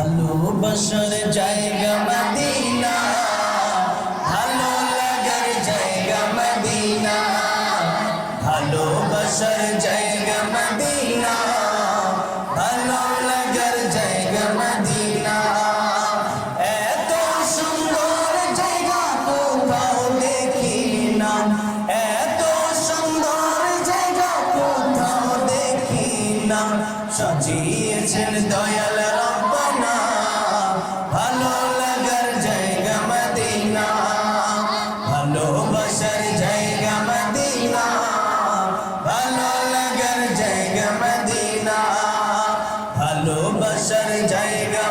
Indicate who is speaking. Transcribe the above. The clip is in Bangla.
Speaker 1: ভালোবাসার জায়গা মদিনা, ভালো লাগার জায়গা মদিনা, ভালোবাসার জায়গা মদিনা, ভালো লাগার জায়গা মদিনা। এত সুন্দর জায়গা কোথাও দেখি না, এত সুন্দর জায়গা কোথাও দেখি না। সাজিয়েছেন দয়াল রব্বানা, ভালো লাগার জায়গা মদিনা, ভালোবাসার জায়গা মদিনা, ভালো লাগার জায়গা মদিনা, ভালোবাসার জায়গা।